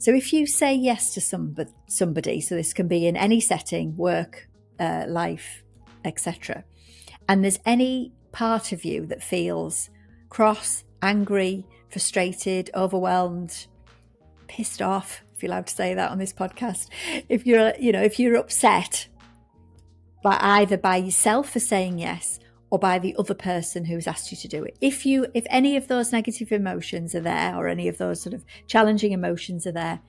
So if you say yes to somebody, so this can be in any setting, work, life, etc., and there's any part of you that feels cross, angry, frustrated, overwhelmed, pissed off, if you're allowed to say that on this podcast, if you're upset either by yourself for saying yes or by the other person who's asked you to do it. If any of those negative emotions are there, or any of those sort of challenging emotions are there,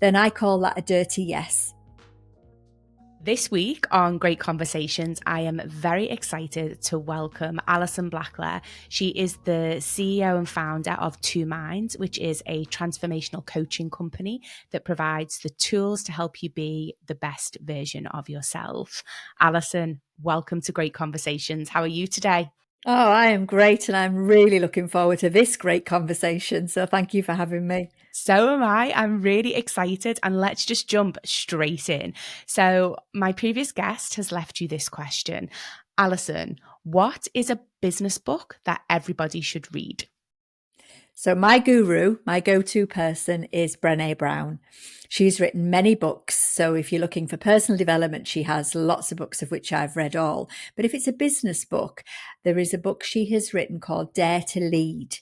then I call that a dirty yes. This week on Great Conversations, I am very excited to welcome Alison Blackler. She is the CEO and founder of Two Minds, which is a transformational coaching company that provides the tools to help you be the best version of yourself. Alison, welcome to Great Conversations. How are you today? Oh, I am great, and I'm really looking forward to this great conversation. So thank you for having me. So am I. I'm really excited, and let's just jump straight in. So my previous guest has left you this question. Alison, what is a business book that everybody should read? So my guru, my go-to person is Brené Brown. She's written many books. So if you're looking for personal development, she has lots of books of which I've read all. But if it's a business book, there is a book she has written called Dare to Lead.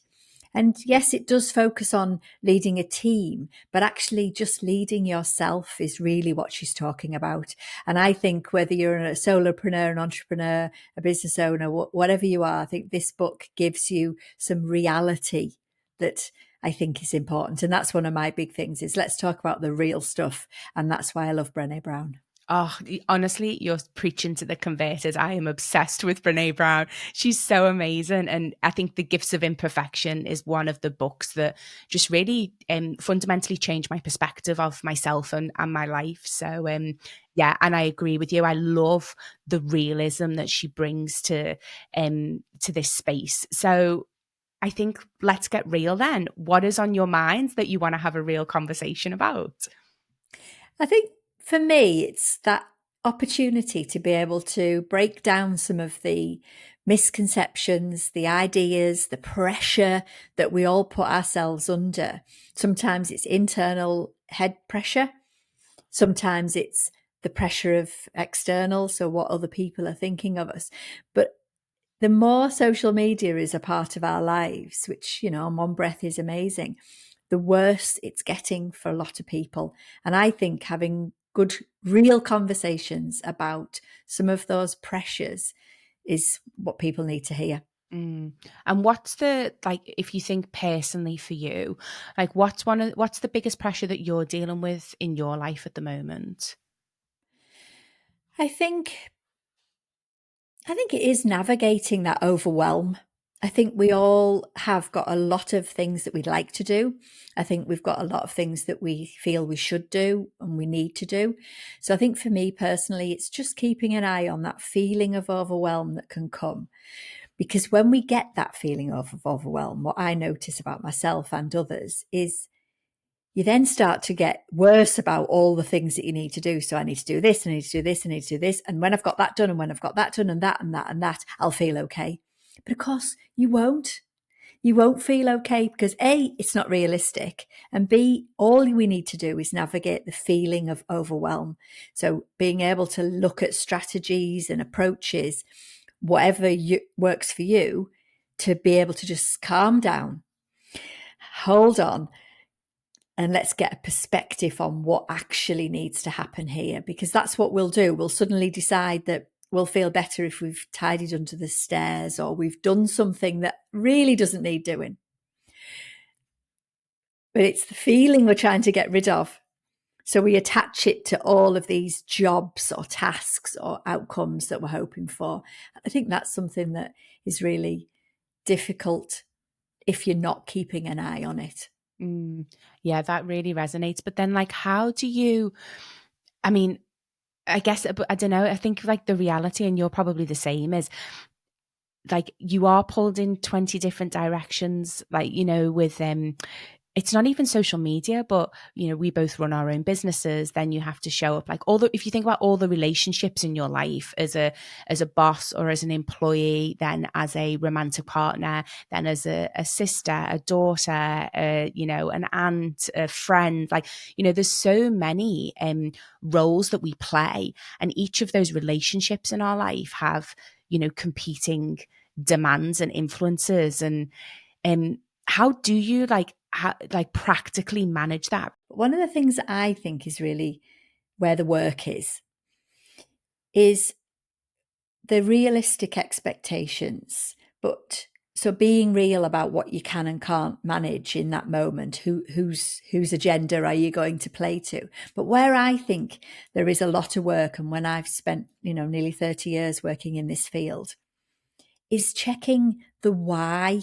And yes, it does focus on leading a team, but actually just leading yourself is really what she's talking about. And I think whether you're a solopreneur, an entrepreneur, a business owner, whatever you are, I think this book gives you some reality that I think is important. And that's one of my big things is let's talk about the real stuff. And that's why I love Brené Brown. Oh, honestly, you're preaching to the converted. I am obsessed with Brené Brown. She's so amazing. And I think The Gifts of Imperfection is one of the books that just really fundamentally changed my perspective of myself and my life. So, yeah, and I agree with you. I love the realism that she brings to this space. So I think let's get real then. What is on your mind that you want to have a real conversation about? I think for me, it's that opportunity to be able to break down some of the misconceptions, the ideas, the pressure that we all put ourselves under. Sometimes it's internal head pressure. Sometimes it's the pressure of external, so what other people are thinking of us. But the more social media is a part of our lives, which, on one breath is amazing, the worse it's getting for a lot of people. And I think having good, real conversations about some of those pressures is what people need to hear. And what's if you think personally for you, what's the biggest pressure that you're dealing with in your life at the moment? I think it is navigating that overwhelm. I think we all have got a lot of things that we'd like to do. I think we've got a lot of things that we feel we should do and we need to do. So I think for me personally, it's just keeping an eye on that feeling of overwhelm that can come. Because when we get that feeling of overwhelm, what I notice about myself and others is you then start to get worse about all the things that you need to do. So I need to do this, I need to do this, I need to do this. And when I've got that done, and when I've got that done, and that, and that, and that, I'll feel okay. But of course, you won't. You won't feel okay because A, it's not realistic. And B, all we need to do is navigate the feeling of overwhelm. So being able to look at strategies and approaches, whatever works for you, to be able to just calm down, hold on, and let's get a perspective on what actually needs to happen here, because that's what we'll do. We'll suddenly decide that we'll feel better if we've tidied under the stairs or we've done something that really doesn't need doing. But it's the feeling we're trying to get rid of. So we attach it to all of these jobs or tasks or outcomes that we're hoping for. I think that's something that is really difficult if you're not keeping an eye on it. Yeah, that really resonates. But then how do you, I guess, I don't know, I think the reality, and you're probably the same, is you are pulled in 20 different directions, with it's not even social media, but we both run our own businesses. Then you have to show up, like if you think about all the relationships in your life as a boss or as an employee, then as a romantic partner, then as a sister, a daughter, an aunt, a friend, like, there's so many roles that we play, and each of those relationships in our life have, competing demands and influences. And how do you practically manage that? One of the things that I think is really where the work is the realistic expectations. But so being real about what you can and can't manage in that moment, whose agenda are you going to play to? But where I think there is a lot of work, and when I've spent, nearly 30 years working in this field, is checking the why.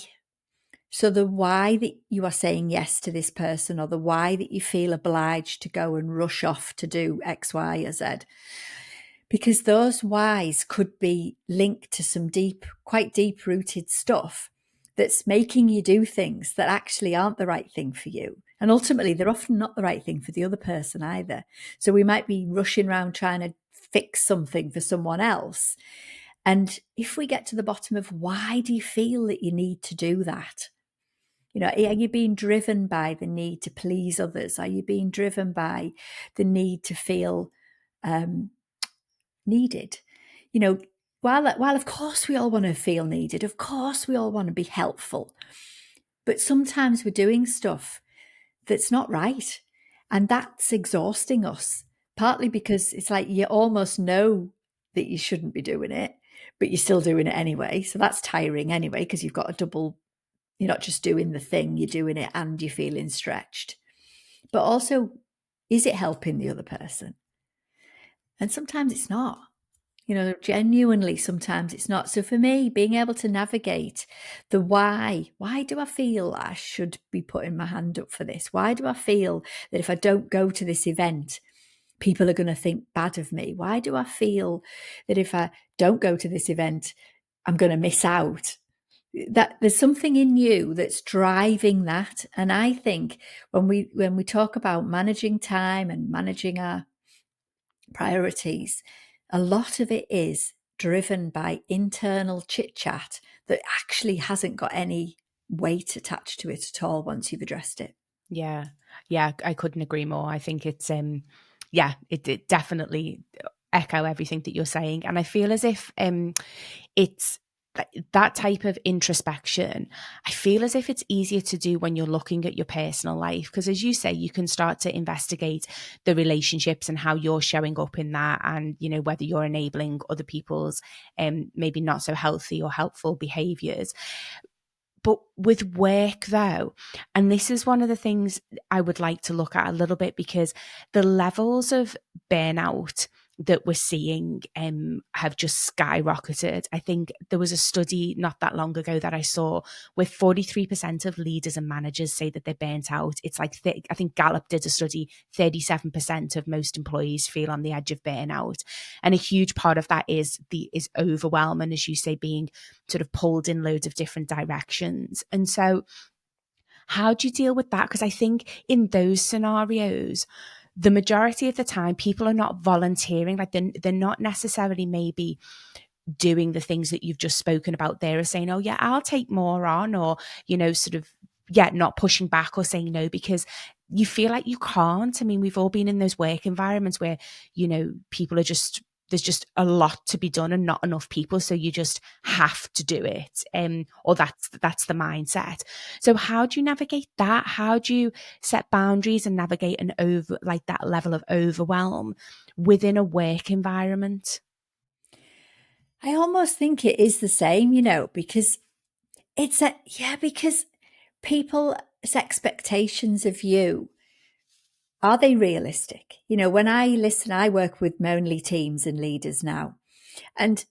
So the why that you are saying yes to this person, or the why that you feel obliged to go and rush off to do X, Y, or Z. Because those whys could be linked to some quite deep rooted stuff that's making you do things that actually aren't the right thing for you. And ultimately, they're often not the right thing for the other person either. So we might be rushing around trying to fix something for someone else. And if we get to the bottom of why do you feel that you need to do that? Are you being driven by the need to please others? Are you being driven by the need to feel needed? While of course we all want to feel needed, of course we all want to be helpful, but sometimes we're doing stuff that's not right, and that's exhausting us, partly because it's like you almost know that you shouldn't be doing it, but you're still doing it anyway. So that's tiring anyway, because you've got a double, you're not just doing the thing, you're doing it and you're feeling stretched. But also, is it helping the other person? And sometimes it's not. Genuinely, sometimes it's not. So for me, being able to navigate the why do I feel I should be putting my hand up for this? Why do I feel that if I don't go to this event, people are going to think bad of me? Why do I feel that if I don't go to this event, I'm going to miss out? That there's something in you that's driving that. And I think when we talk about managing time and managing our priorities, a lot of it is driven by internal chit chat that actually hasn't got any weight attached to it at all once you've addressed it. Yeah. Yeah, I couldn't agree more. I think it's it definitely echo everything that you're saying. And I feel as if it's that type of introspection, I feel as if it's easier to do when you're looking at your personal life, because as you say, you can start to investigate the relationships and how you're showing up in that, and whether you're enabling other people's maybe not so healthy or helpful behaviors. But with work, though, and this is one of the things I would like to look at a little bit, because the levels of burnout that we're seeing have just skyrocketed. I think there was a study not that long ago that I saw where 43% of leaders and managers say that they're burnt out. It's like, I think Gallup did a study, 37% of most employees feel on the edge of burnout. And a huge part of that is overwhelm, and as you say, being sort of pulled in loads of different directions. And so how do you deal with that? Because I think in those scenarios, the majority of the time, people are not volunteering. Like they're not necessarily maybe doing the things that you've just spoken about there, as saying, oh yeah, I'll take more on, or, sort of, yeah, not pushing back or saying no, because you feel like you can't. I mean, we've all been in those work environments where, people are just, there's just a lot to be done and not enough people, so you just have to do it, or that's the mindset. So how do you navigate that? How do you set boundaries and navigate that level of overwhelm within a work environment? I almost think it is the same, because because people's expectations of you, are they realistic? When I work with mainly teams and leaders now, and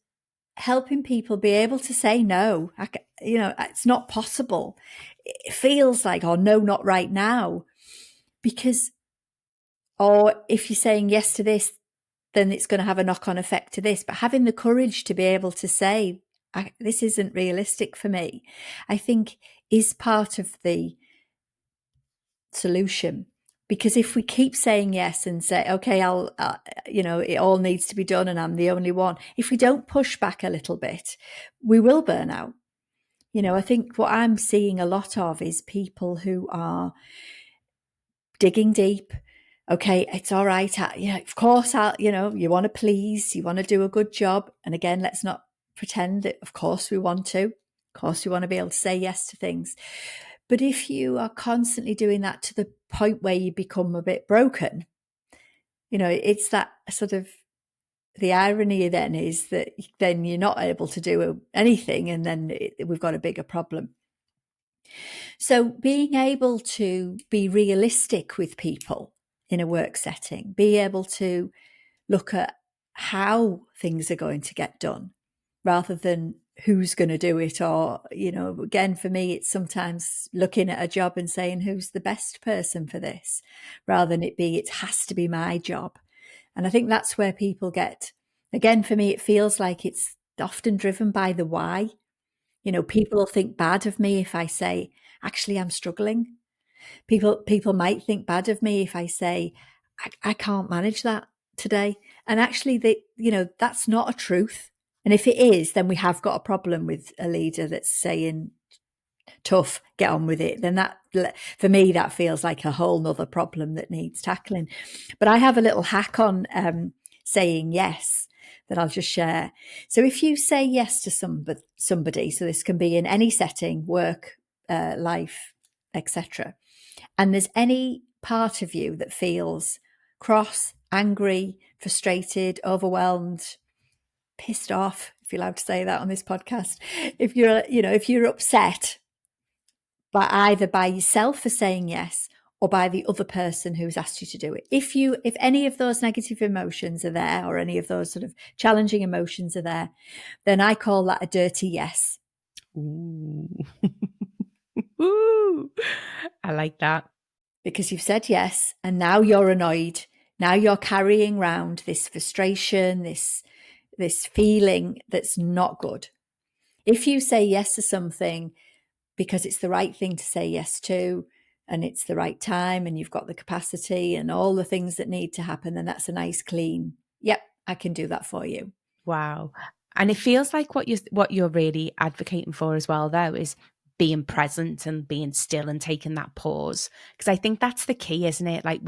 helping people be able to say no. It's not possible. It feels like, oh no, not right now, because, or if you're saying yes to this, then it's going to have a knock-on effect to this. But having the courage to be able to say, this isn't realistic for me, I think is part of the solution. Because if we keep saying yes and say, okay, it all needs to be done and I'm the only one, if we don't push back a little bit, we will burn out. I think what I'm seeing a lot of is people who are digging deep. Okay, it's all right. Of course, you want to please, you want to do a good job. And again, let's not pretend that, of course, we want to. Of course, we want to be able to say yes to things. But if you are constantly doing that to the point where you become a bit broken, it's that sort of, the irony then is that then you're not able to do anything, and then we've got a bigger problem. So being able to be realistic with people in a work setting, be able to look at how things are going to get done rather than who's going to do it, or, again, for me, it's sometimes looking at a job and saying, who's the best person for this, rather than it has to be my job. And I think that's where people get, again, for me, it feels like it's often driven by the why. People will think bad of me if I say, actually, I'm struggling. People might think bad of me if I say, I can't manage that today. And actually, that's not a truth. And if it is, then we have got a problem with a leader that's saying, tough, get on with it. Then that, for me, that feels like a whole nother problem that needs tackling. But I have a little hack on saying yes that I'll just share. So if you say yes to somebody, so this can be in any setting, work, life, etc., and there's any part of you that feels cross, angry, frustrated, overwhelmed, pissed off, if you're allowed to say that on this podcast, if you're upset either by yourself for saying yes or by the other person who's asked you to do it, if any of those negative emotions are there, or any of those sort of challenging emotions are there, then I call that a dirty yes. Ooh. Ooh. I like that. Because you've said yes, and now you're annoyed. Now you're carrying around this frustration, this feeling that's not good. If you say yes to something because it's the right thing to say yes to, and it's the right time, and you've got the capacity and all the things that need to happen, then that's a nice clean, yep, I can do that for you. Wow. And it feels like what you're really advocating for as well, though, is being present and being still and taking that pause. Because I think that's the key, isn't it? Like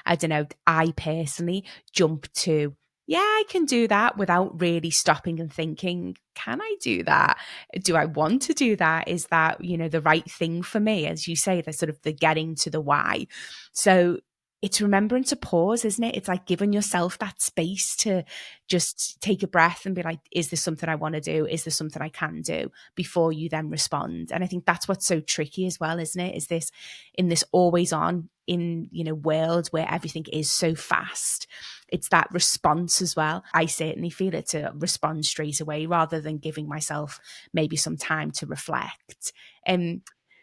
I don't know, I personally jump to, yeah, I can do that, without really stopping and thinking, can I do that? Do I want to do that? Is that, the right thing for me? As you say, the sort of the getting to the why. So it's remembering to pause, isn't it? It's like giving yourself that space to just take a breath and be like, is this something I want to do? Is this something I can do? Before you then respond. And I think that's what's so tricky as well, isn't it? Is this, in this always on world where everything is so fast, it's that response as well. I certainly feel it, to respond straight away rather than giving myself maybe some time to reflect.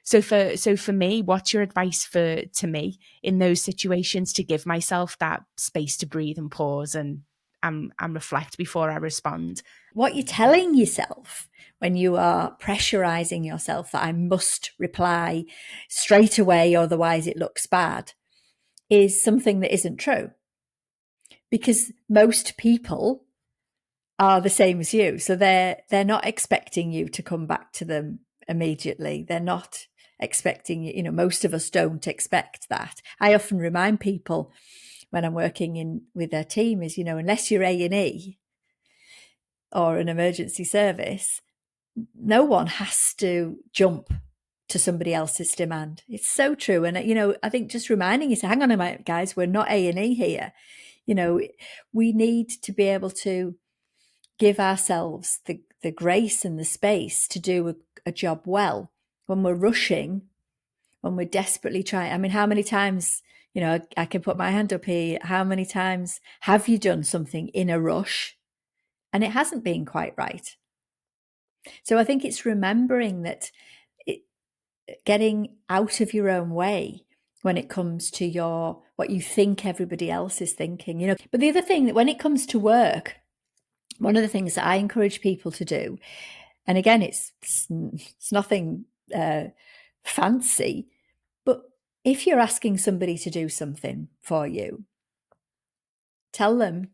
So for me, what's your advice to me in those situations, to give myself that space to breathe and pause and reflect before I respond? What you're telling yourself when you are pressurizing yourself that I must reply straight away, otherwise it looks bad, is something that isn't true. Because most people are the same as you. So they're not expecting you to come back to them immediately. They're not expecting you, most of us don't expect that. I often remind people when I'm working with their team is, unless you're A&E or an emergency service, no one has to jump to somebody else's demand. It's so true. And, I think just reminding you, say, hang on a minute, guys, we're not A&E here. We need to be able to give ourselves the grace and the space to do a job well. When we're rushing, when we're desperately trying, I mean, how many times, I can put my hand up here, how many times have you done something in a rush and it hasn't been quite right? So I think it's remembering that getting out of your own way when it comes to what you think everybody else is thinking, But the other thing, that when it comes to work, one of the things that I encourage people to do, and again, it's nothing fancy, but If you're asking somebody to do something for you, tell them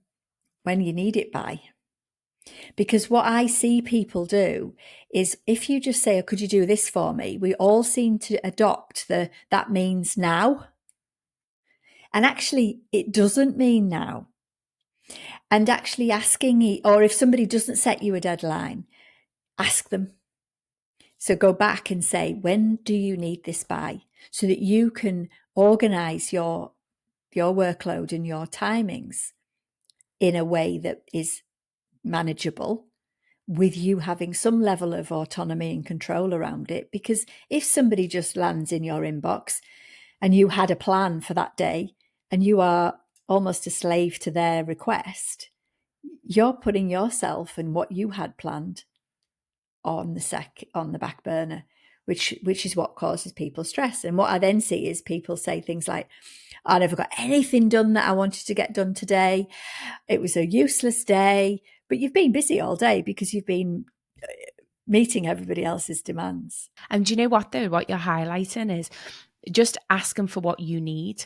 when you need it by. Because what I see people do is if you just say, oh, could you do this for me? We all seem to adopt that means now. And actually, it doesn't mean now. And actually asking, or if somebody doesn't set you a deadline, ask them. So go back and say, when do you need this by? So that you can organize your workload and your timings in a way that is manageable, with you having some level of autonomy and control around it. Because if somebody just lands in your inbox and you had a plan for that day and you are almost a slave to their request, you're putting yourself and what you had planned on the back burner, which is what causes people stress. And what I then see is people say things like, I never got anything done that I wanted to get done today. It was a useless day. But you've been busy all day because you've been meeting everybody else's demands. And do you know what, though? What you're highlighting is just ask them for what you need.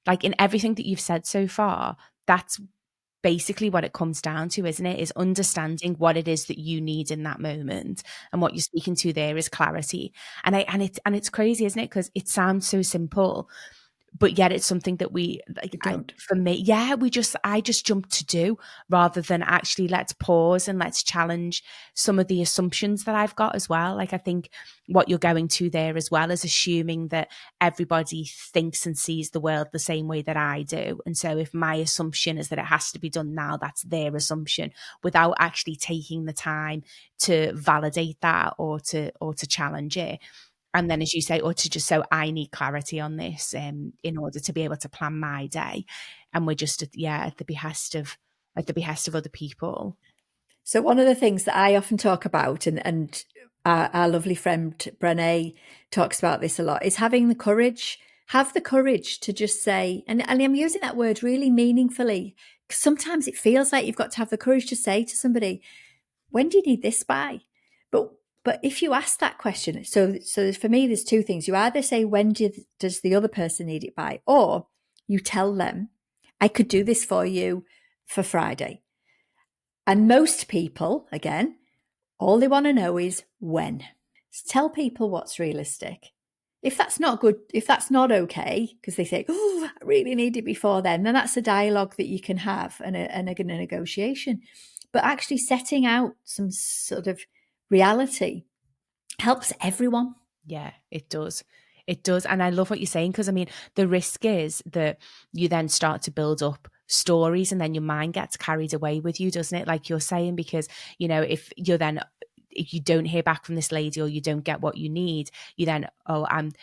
Like in everything that you've said so far, that's basically what it comes down to, isn't it? Is understanding what it is that you need in that moment. And what you're speaking to there is clarity. And it's crazy, isn't it? Because it sounds so simple, but yet it's something that we like. For me, yeah, I just jump to do rather than actually let's pause and let's challenge some of the assumptions that I've got as well. Like I think what you're going to there as well is assuming that everybody thinks and sees the world the same way that I do. And so if my assumption is that it has to be done now, that's their assumption, without actually taking the time to validate that or to challenge it. And then, as you say, or to just so I need clarity on this in order to be able to plan my day. And we're just at the behest of other people. So one of the things that I often talk about, and our lovely friend Brené talks about this a lot, is having the courage. Have the courage to just say, and I'm using that word really meaningfully, because sometimes it feels like you've got to have the courage to say to somebody, when do you need this by? But if you ask that question, so for me, there's two things. You either say, when does the other person need it by? Or you tell them, I could do this for you for Friday. And most people, again, all they want to know is when. So tell people what's realistic. If that's not good, if that's not okay, because they say, oh, I really need it before then that's a dialogue that you can have and a negotiation. But actually setting out some sort of reality helps everyone. Yeah, it does. It does. And I love what you're saying, because I mean, the risk is that you then start to build up stories and then your mind gets carried away with you, doesn't it? Like you're saying, because, if you don't hear back from this lady or you don't get what you need, you then,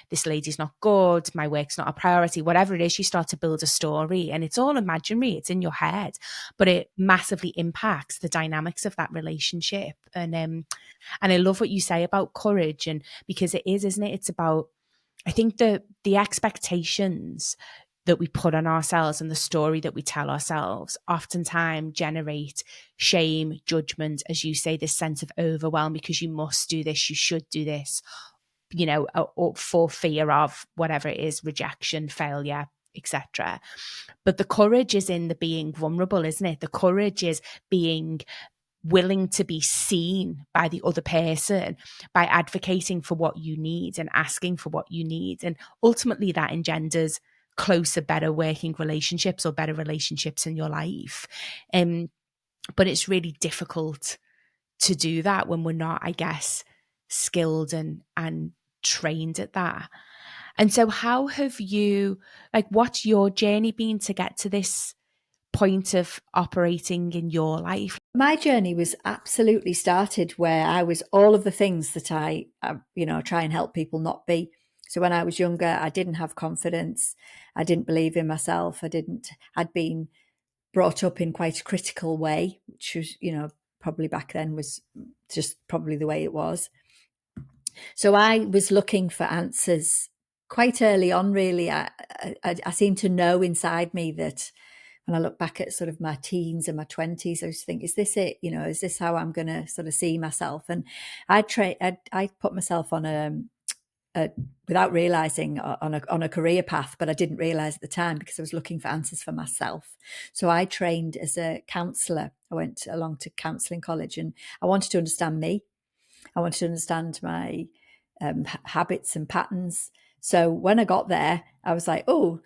this lady's not good, my work's not a priority, whatever it is, you start to build a story and it's all imaginary, it's in your head, but it massively impacts the dynamics of that relationship. And I love what you say about courage, and because it is, isn't it? It's about, I think the expectations that we put on ourselves and the story that we tell ourselves oftentimes generate shame, judgment, as you say, this sense of overwhelm because you must do this, you should do this, or for fear of whatever it is, rejection, failure, etc. But the courage is in the being vulnerable, isn't it? The courage is being willing to be seen by the other person, by advocating for what you need and asking for what you need. And ultimately that engenders closer, better working relationships or better relationships in your life. But it's really difficult to do that when we're not, I guess, skilled and trained at that. And so how have you, like, what's your journey been to get to this point of operating in your life? My journey was absolutely started where I was all of the things that I try and help people not be. So when I was younger, I didn't have confidence. I didn't believe in myself. I'd been brought up in quite a critical way, which was, probably back then was just probably the way it was. So I was looking for answers quite early on, really. I seem to know inside me that when I look back at sort of my teens and my 20s, I was thinking, is this it? Is this how I'm going to sort of see myself? And I put myself on without realizing on a career path, but I didn't realize at the time because I was looking for answers for myself. So I trained as a counselor. I went along to counseling college, and I wanted to understand me. I wanted to understand my habits and patterns. So when I got there, I was like, oh,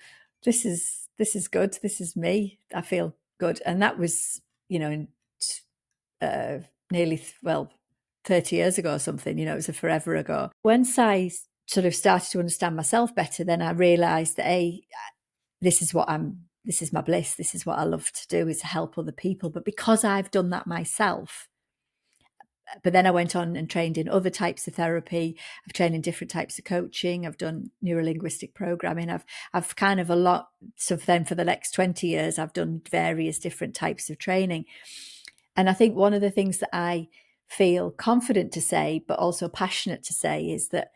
this is good. This is me. I feel good. And that was, in nearly, 30 years ago or something. It was a forever ago. Once I sort of started to understand myself better, then I realized that, this is my bliss. This is what I love to do, is to help other people. But because I've done that myself, but then I went on and trained in other types of therapy. I've trained in different types of coaching. I've done neurolinguistic programming. I've kind of a lot. So then for the next 20 years, I've done various different types of training. And I think one of the things that I feel confident to say, but also passionate to say, is that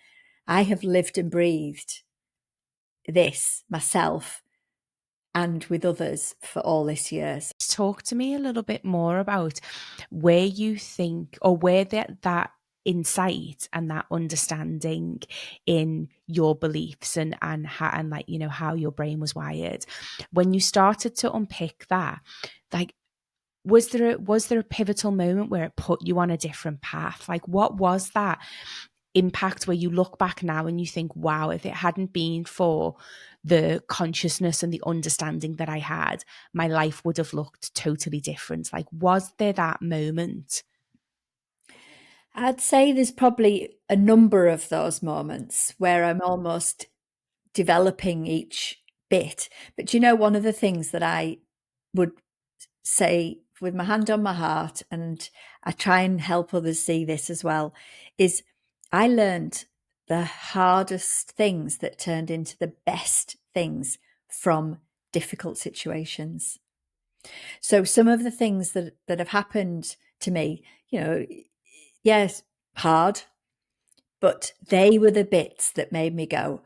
I have lived and breathed this myself and with others for all this years. Talk to me a little bit more about where you think, or where that insight and that understanding in your beliefs and how, and like, how your brain was wired, when you started to unpick that, like, was there a pivotal moment where it put you on a different path? Like, what was that impact where you look back now and you think, wow, if it hadn't been for the consciousness and the understanding that I had, my life would have looked totally different? Like, was there that moment? I'd say there's probably a number of those moments where I'm almost developing each bit. But one of the things that I would say with my hand on my heart, and I try and help others see this as well, is I learned the hardest things that turned into the best things from difficult situations. So some of the things that have happened to me, yes, hard, but they were the bits that made me go,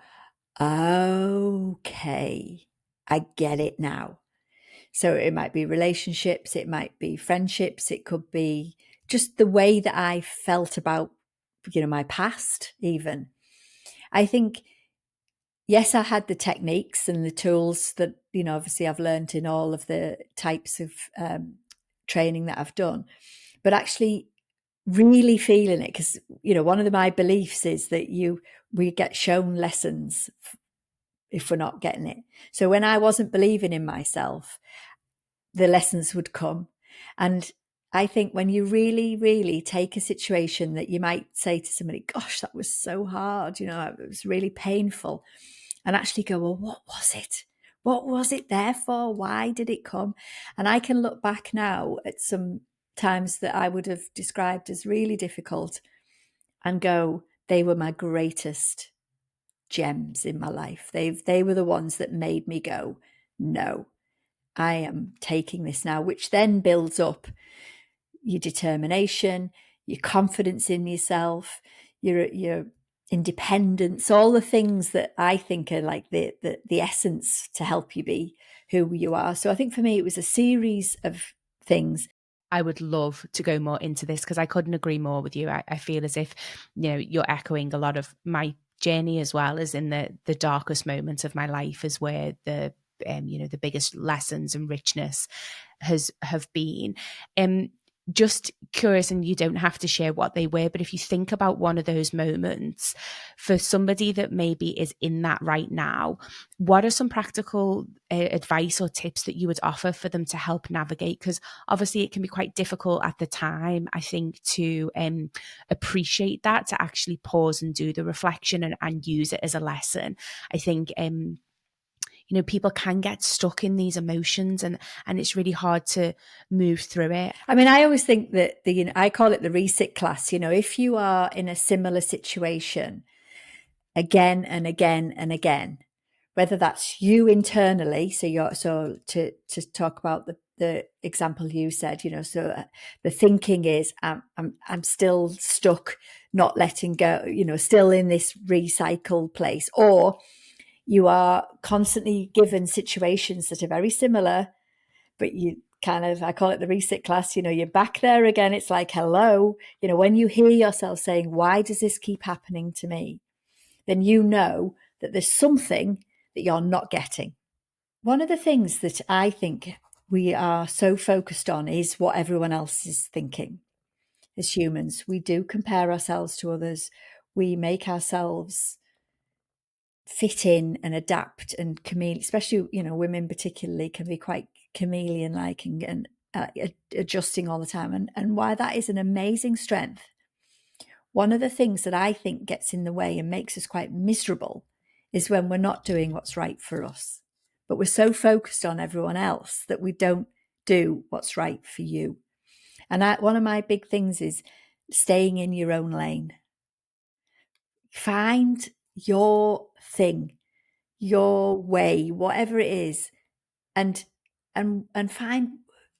okay, I get it now. So it might be relationships, it might be friendships, it could be just the way that I felt about, my past even. I think, yes, I had the techniques and the tools that, obviously I've learned in all of the types of training that I've done, but actually really feeling it, because, one of my beliefs is that we get shown lessons if we're not getting it. So when I wasn't believing in myself, the lessons would come. And I think when you really, really take a situation that you might say to somebody, gosh, that was so hard, it was really painful, and actually go, well, what was it? What was it there for? Why did it come? And I can look back now at some times that I would have described as really difficult and go, they were my greatest gems in my life. They were the ones that made me go, no, I am taking this now, which then builds up your determination, your confidence in yourself, your independence, all the things that I think are like the essence to help you be who you are. So I think for me, it was a series of things. I would love to go more into this because I couldn't agree more with you. I feel as if, you're echoing a lot of my journey as well, as in the darkest moments of my life is where the the biggest lessons and richness have been. Just curious, and you don't have to share what they were, but if you think about one of those moments for somebody that maybe is in that right now, what are some practical advice or tips that you would offer for them to help navigate? Because obviously it can be quite difficult at the time, I think, to appreciate that, to actually pause and do the reflection and use it as a lesson. I think people can get stuck in these emotions, and it's really hard to move through it. I mean, I always think that I call it the reset class. If you are in a similar situation again and again and again, whether that's you internally, so to talk about the example you said, so the thinking is I'm still stuck, not letting go, still in this recycled place, or you are constantly given situations that are very similar, but you kind of, I call it the reset class, you're back there again. It's like, hello, when you hear yourself saying, why does this keep happening to me? then you know that there's something that you're not getting. One of the things that I think we are so focused on is what everyone else is thinking. As humans, we do compare ourselves to others. We make ourselves fit in and adapt and chameleon, especially, women particularly can be quite chameleon-like and adjusting all the time. And why that is an amazing strength. One of the things that I think gets in the way and makes us quite miserable is when we're not doing what's right for us. But we're so focused on everyone else that we don't do what's right for you. And one of my big things is staying in your own lane. Find your thing, your way, whatever it is, and find,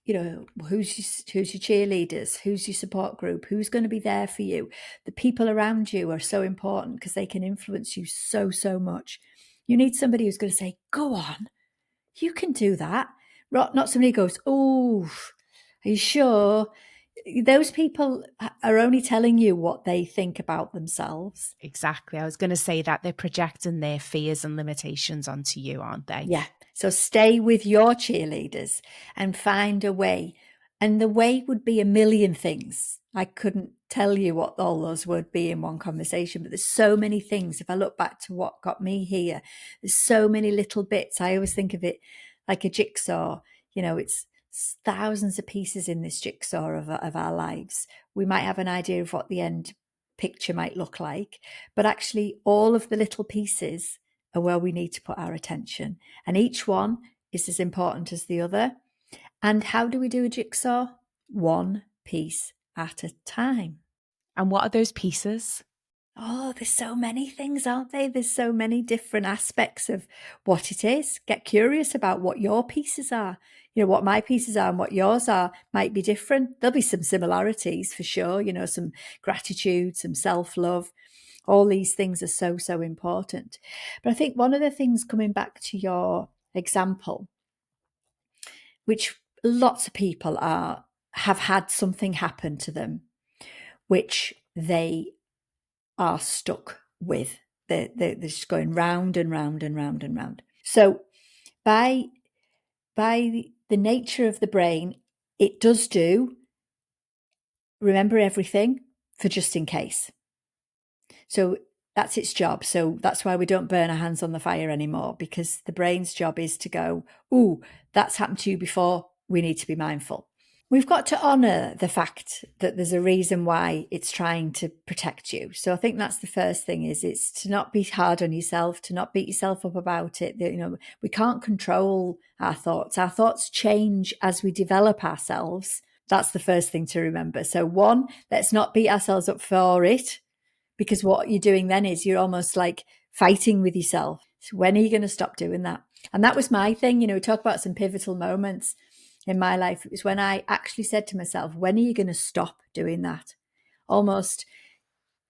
who's your cheerleaders, who's your support group, who's going to be there for you. The people around you are so important because they can influence you so much. You need somebody who's going to say, go on, you can do that. Not somebody who goes, oh, are you sure? Those people are only telling you what they think about themselves. Exactly. I was going to say that they're projecting their fears and limitations onto you, aren't they? Yeah. So stay with your cheerleaders and find a way. And the way would be a million things. I couldn't tell you what all those would be in one conversation, but there's so many things. If I look back to what got me here, there's so many little bits. I always think of it like a jigsaw. It's thousands of pieces in this jigsaw of our lives. We might have an idea of what the end picture might look like, but actually all of the little pieces are where we need to put our attention. And each one is as important as the other. And how do we do a jigsaw? One piece at a time. And what are those pieces? Oh, there's so many things, aren't they? There's so many different aspects of what it is. Get curious about what your pieces are. What my pieces are and what yours are might be different. There'll be some similarities for sure, some gratitude, some self-love. All these things are so important. But I think one of the things, coming back to your example, which lots of people have had something happen to them, which they are stuck with. They're just going round and round and round and round. So by the nature of the brain, it does remember everything for just in case. So that's its job. So that's why we don't burn our hands on the fire anymore, because the brain's job is to go, ooh, that's happened to you before. We need to be mindful. We've got to honour the fact that there's a reason why it's trying to protect you. So I think that's the first thing, is it's to not be hard on yourself, to not beat yourself up about it. We can't control our thoughts. Our thoughts change as we develop ourselves. That's the first thing to remember. So one, let's not beat ourselves up for it, because what you're doing then is you're almost like fighting with yourself. So when are you going to stop doing that? And that was my thing. We talk about some pivotal moments in my life. It was when I actually said to myself, when are you going to stop doing that? Almost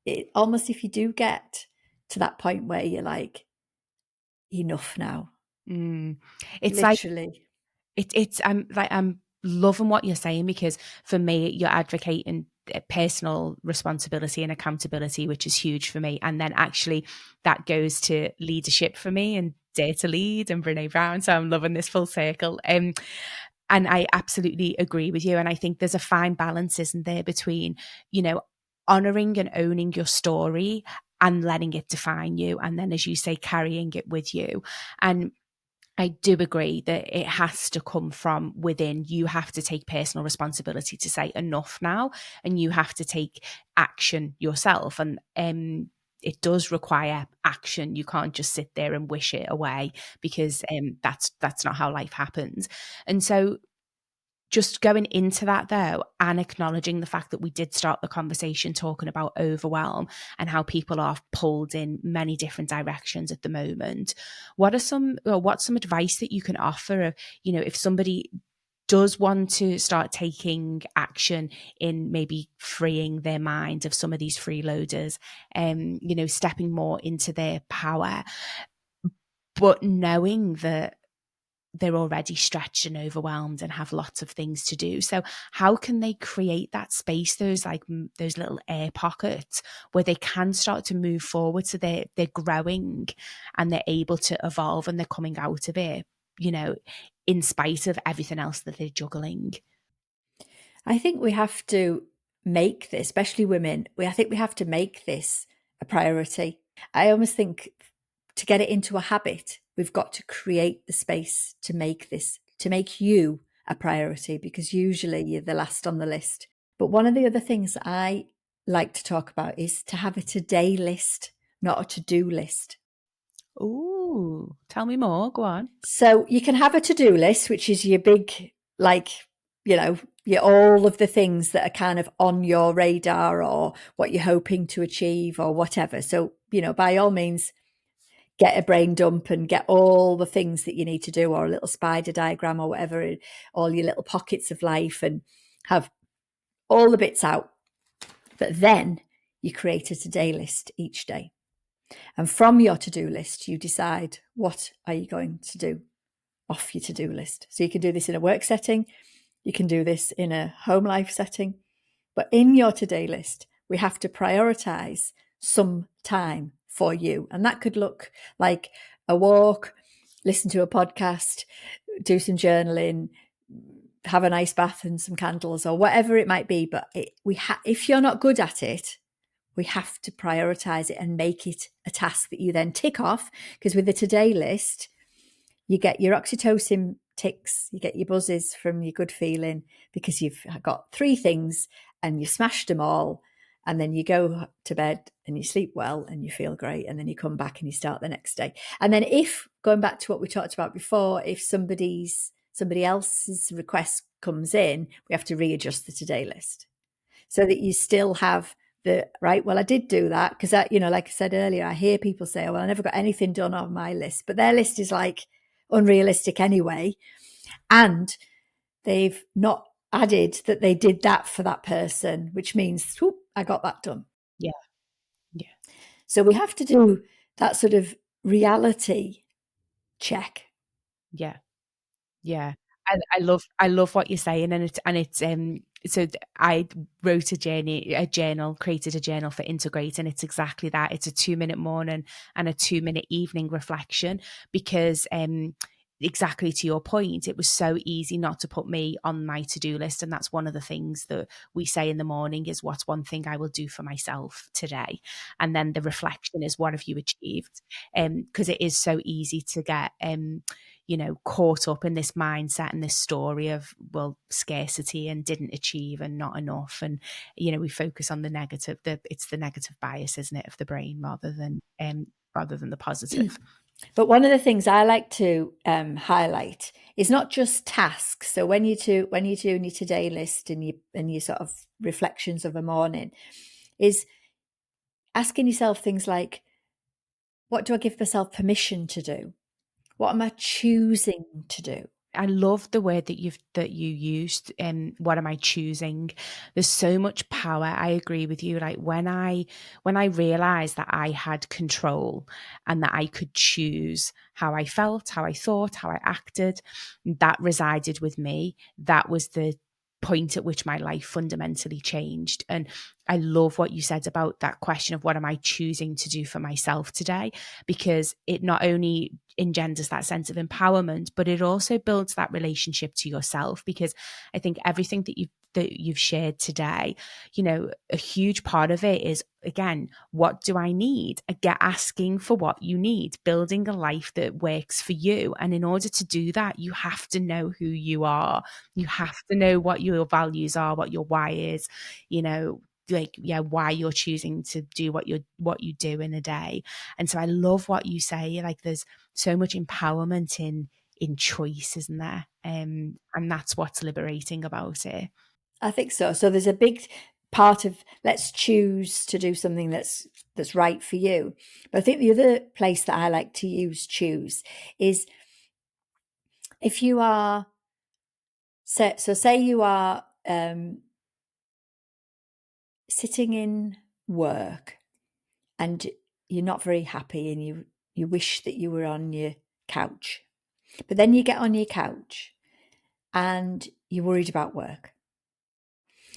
if you do get to that point where you're like, enough now. It's Literally. I'm loving what you're saying, because for me, you're advocating personal responsibility and accountability, which is huge for me. And then actually that goes to leadership for me, and Dare to Lead and Brene Brown. So I'm loving this full circle. And I absolutely agree with you. And I think there's a fine balance, isn't there, between, honoring and owning your story and letting it define you. And then, as you say, carrying it with you. And I do agree that it has to come from within. You have to take personal responsibility to say enough now, and you have to take action yourself. And it does require action. You can't just sit there and wish it away, because that's not how life happens. And so just going into that though, and acknowledging the fact that we did start the conversation talking about overwhelm and how people are pulled in many different directions at the moment. What's some advice that you can offer of, if somebody does want to start taking action in maybe freeing their mind of some of these freeloaders, stepping more into their power, but knowing that they're already stretched and overwhelmed and have lots of things to do. So how can they create that space, those like those little air pockets where they can start to move forward, so they're growing and they're able to evolve and they're coming out of it, you know, in spite of everything else that they're juggling? I think we have to make this, especially women, I think we have to make this a priority. I almost think to get it into a habit, we've got to create the space to make this, to make you a priority, because usually you're the last on the list. But one of the other things I like to talk about is to have a to-day list, not a to-do list. Ooh, tell me more. Go on. So you can have a to-do list, which is your big, like, you know, your all of the things that are kind of on your radar or what you're hoping to achieve or whatever. So, you know, by all means, get a brain dump and get all the things that you need to do, or a little spider diagram or whatever, all your little pockets of life, and have all the bits out. But then you create a to-do list each day. And from your to-do list, you decide what are you going to do off your to-do list. So you can do this in a work setting, you can do this in a home life setting, but in your to-do list, we have to prioritize some time for you. And that could look like a walk, listen to a podcast, do some journaling, have a nice bath and some candles, or whatever it might be. But if you're not good at it, we have to prioritize it and make it a task that you then tick off. Because with the to-do list, you get your oxytocin ticks, you get your buzzes from your good feeling because you've got 3 things and you smashed them all. And then you go to bed and you sleep well and you feel great. And then you come back and you start the next day. And then if, going back to what we talked about before, if somebody else's request comes in, we have to readjust the to-do list so that you still have the right. Well, I did do that because you know, like I said earlier, I hear people say, oh, well, I never got anything done on my list, but their list is like unrealistic anyway. And they've not added that they did that for that person, which means, whoop, I got that done. Yeah. Yeah. So we have to do that sort of reality check. Yeah. Yeah. I love what you're saying, and it's so I wrote a journal, created a journal for Integrate, and it's exactly that. It's a 2-minute morning and a 2-minute evening reflection, because exactly to your point, it was so easy not to put me on my to-do list. And that's one of the things that we say in the morning is, what's one thing I will do for myself today? And then the reflection is, what have you achieved? Because it is so easy to get you know, caught up in this mindset and this story of, well, scarcity and didn't achieve and not enough. And, you know, we focus on the negative, it's the negative bias, isn't it, of the brain rather than the positive. But one of the things I like to highlight is not just tasks. So when you do your to-do list and your sort of reflections of a morning, is asking yourself things like, what do I give myself permission to do? What am I choosing to do? I love the word that you used. What am I choosing? There's so much power. I agree with you. Like when I realized that I had control and that I could choose how I felt, how I thought, how I acted, that resided with me. That was the point at which my life fundamentally changed. And I love what you said about that question of, what am I choosing to do for myself today? Because it not only engenders that sense of empowerment, but it also builds that relationship to yourself. Because I think everything that you've shared today, you know, a huge part of it is, again, what do I need? Get asking for what you need, building a life that works for you. And in order to do that, you have to know who you are. You have to know what your values are, what your why is, you know, like, yeah, why you're choosing to do what you do in a day. And so I love what you say. Like, there's so much empowerment in choice, isn't there? And that's what's liberating about it. I think so. So there's a big part of, let's choose to do something that's right for you. But I think the other place that I like to use choose is, if you are, say you are sitting in work and you're not very happy and you wish that you were on your couch. But then you get on your couch and you're worried about work.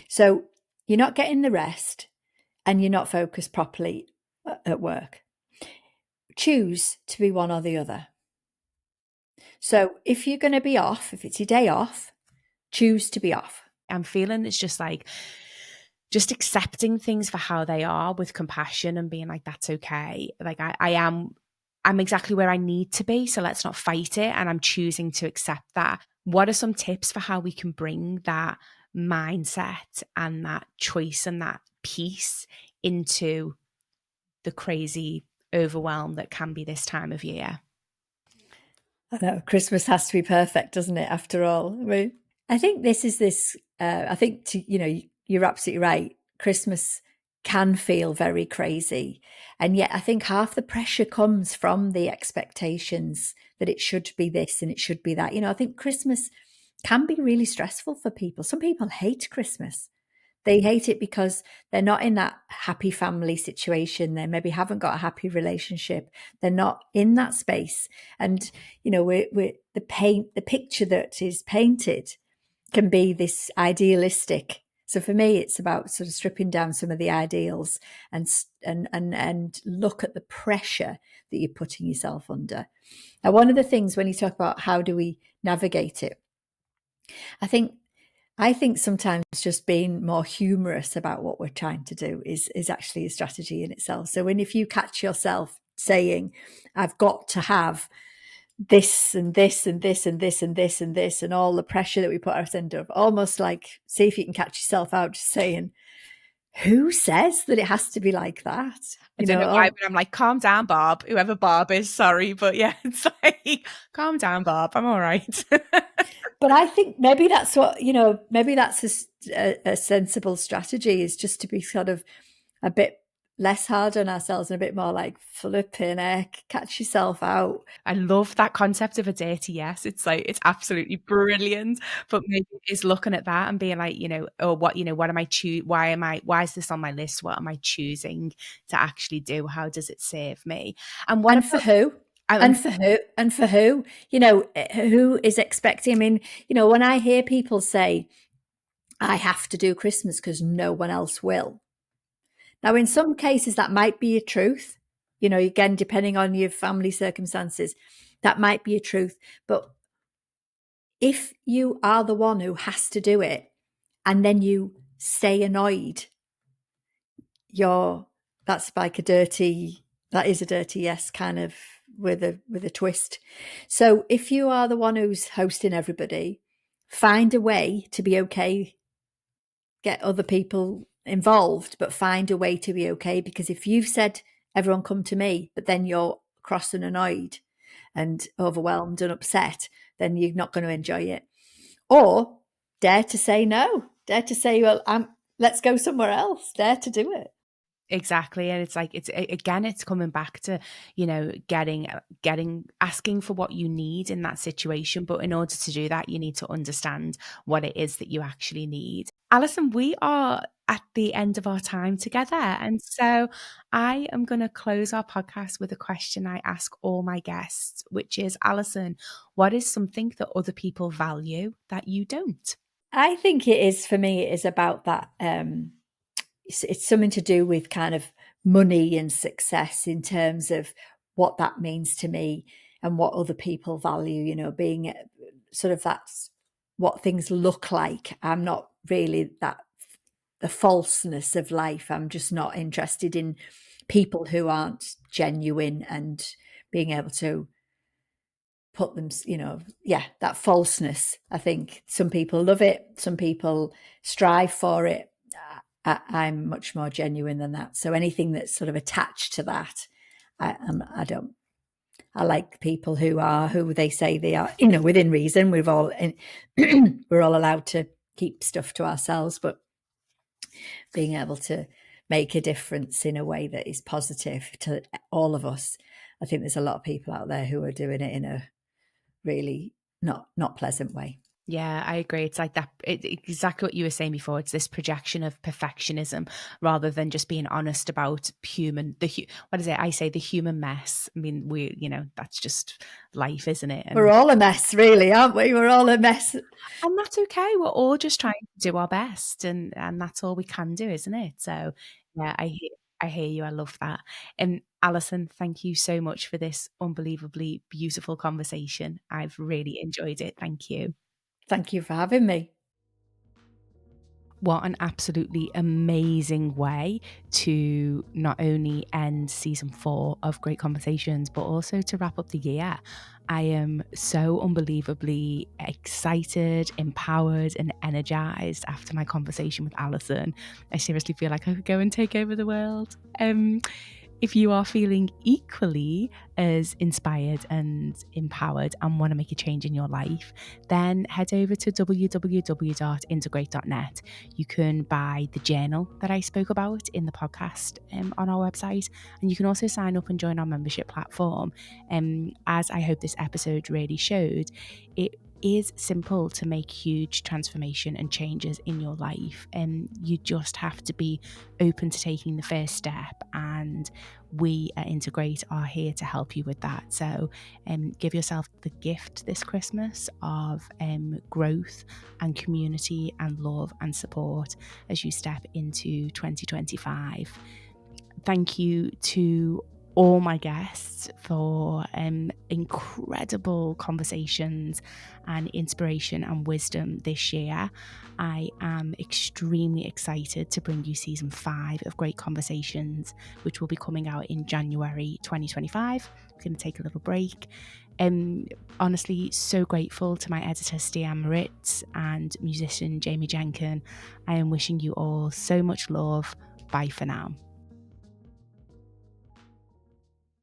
So you're not getting the rest and you're not focused properly at work. Choose to be one or the other. So if you're going to be off, if it's your day off, choose to be off. I'm feeling it's just like just accepting things for how they are with compassion and being like, that's okay. Like I'm exactly where I need to be. So let's not fight it. And I'm choosing to accept that. What are some tips for how we can bring that mindset and that choice and that peace into the crazy overwhelm that can be this time of year? I know Christmas has to be perfect, doesn't it? After all, I think this is this. I think you're absolutely right. Christmas can feel very crazy, and yet I think half the pressure comes from the expectations that it should be this and it should be that. I think Christmas can be really stressful for people. Some people hate Christmas. They hate it because they're not in that happy family situation. They maybe haven't got a happy relationship. They're not in that space. And, we're the picture that is painted can be this idealistic. So for me, it's about sort of stripping down some of the ideals and look at the pressure that you're putting yourself under. Now, one of the things when you talk about how do we navigate it, I think sometimes just being more humorous about what we're trying to do is actually a strategy in itself. So if you catch yourself saying, I've got to have this and this and this and this and this and this and all the pressure that we put ourselves under, almost like see if you can catch yourself out just saying, who says that it has to be like that? I don't know why, but I'm like, calm down, Bob. Whoever Bob is, sorry. But yeah, it's like, calm down, Bob. I'm all right. But I think maybe that's what, maybe that's a sensible strategy, is just to be sort of a bit less hard on ourselves and a bit more like, flipping heck, catch yourself out. I love that concept of a dirty yes. It's like, it's absolutely brilliant. But maybe it's looking at that and being like, what am I why is this on my list? What am I choosing to actually do? How does it serve me? And what And for about, who? and And for who? And for who? Who is expecting? I mean, when I hear people say, I have to do Christmas because no one else will. Now, in some cases, that might be a truth. Again, depending on your family circumstances, that might be a truth. But if you are the one who has to do it and then you stay annoyed, that's like that is a dirty yes, kind of with a twist. So if you are the one who's hosting everybody, find a way to be okay, get other people involved, but find a way to be okay. Because if you've said, everyone come to me, but then you're cross and annoyed and overwhelmed and upset, then you're not going to enjoy it. Or dare to say no, dare to say, well, let's go somewhere else, dare to do it. exactly. And it's like, it's coming back to, asking for what you need in that situation. But in order to do that, you need to understand what it is that you actually need. Alison, we are at the end of our time together. And so I am going to close our podcast with a question I ask all my guests, which is, Alison, what is something that other people value that you don't? I think it is, for me, it is about that. It's something to do with kind of money and success in terms of what that means to me and what other people value, being sort of that's what things look like. I'm not really the falseness of life. I'm just not interested in people who aren't genuine and being able to put them, that falseness. I think some people love it, some people strive for it. I'm much more genuine than that. So anything that's sort of attached to that, I don't. I like people who are who they say they are. Within reason. We're all allowed to keep stuff to ourselves, but being able to make a difference in a way that is positive to all of us. I think there's a lot of people out there who are doing it in a really not pleasant way. Yeah, I agree. It's like that, exactly what you were saying before. It's this projection of perfectionism rather than just being honest about what is it? I say the human mess. I mean, that's just life, isn't it? We're all a mess, really, aren't we? We're all a mess. And that's okay. We're all just trying to do our best, and that's all we can do, isn't it? So, yeah, I hear you. I love that. And Alison, thank you so much for this unbelievably beautiful conversation. I've really enjoyed it. Thank you. Thank you for having me. What an absolutely amazing way to not only end season 4 of Great Conversations, but also to wrap up the year. I am so unbelievably excited, empowered, and energized after my conversation with Alison. I seriously feel like I could go and take over the world. If you are feeling equally as inspired and empowered and want to make a change in your life, then head over to www.integrate.net. You can buy the journal that I spoke about in the podcast on our website, and you can also sign up and join our membership platform. As I hope this episode really showed, it is simple to make huge transformation and changes in your life, and you just have to be open to taking the first step, and we at Integrate are here to help you with that. So give yourself the gift this Christmas of growth and community and love and support as you step into 2025. Thank you to all my guests for incredible conversations and inspiration and wisdom this year. I am extremely excited to bring you season 5 of Great Conversations, which will be coming out in January 2025. I'm going to take a little break. Honestly, so grateful to my editor Stian Moritz and musician Jamie Jenkin. I am wishing you all so much love. Bye for now.